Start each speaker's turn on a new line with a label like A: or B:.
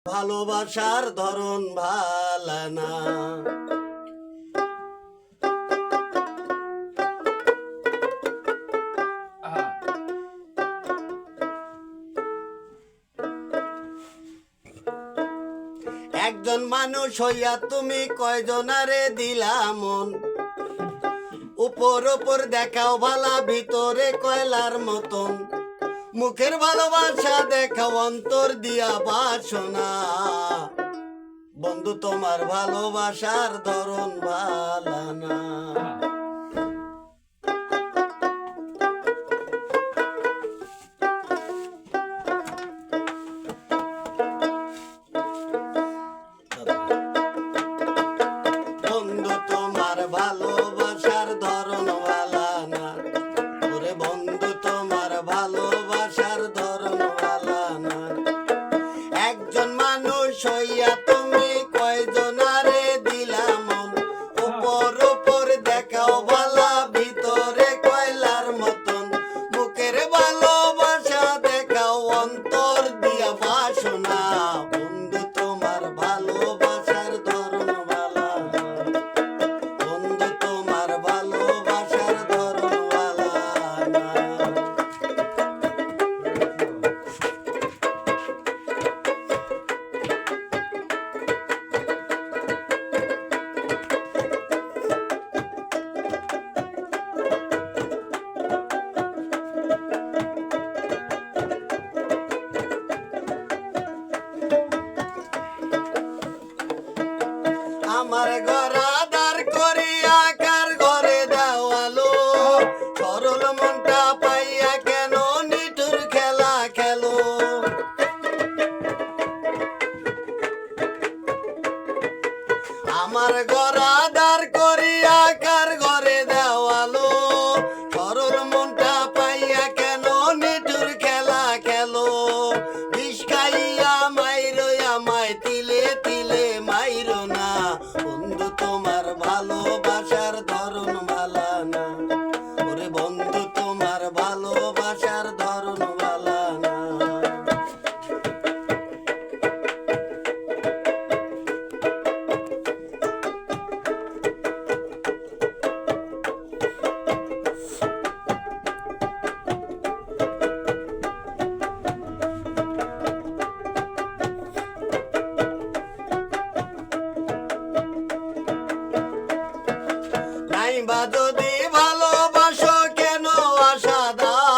A: ভালোবাসার ধরন ভালো না। একজন মানুষ হইয়া তুমি কয়জনারে দিলা মন, উপর উপর দেখাও ভালা ভিতরে কয়লার মতন, মুখের ভালোবাসা দেখাও অন্তর দিয়া বাসনা। বন্ধু তোমার ভালোবাসার ধরন ভালো না। বন্ধু তোমার ভালোবাসার ধরন ভালো না। ওরে বন্ধু তোমার ভালোবাসার ধরন ভালো না। একজন মানুষ হইয়া তুমি কয়জনারে দিলা মন, উপর উপর দেখাও ভালা ভিতরে কয়লার মতন, মুখের ভালোবাসা দেখাও অন্তর দিয়া বাসনা। বন্ধু তোমার ভালোবাসার ধরন ভালো না। বন্ধু তোমার ভালোবাসার ধরন ভালো না। আমার ঘর আধার করিয়া কার ঘরে দেওয়ালো, সরল মনটা পাইয়া কেন নিঠুর খেলা খেলো। আমার ঘর আধার করিয়া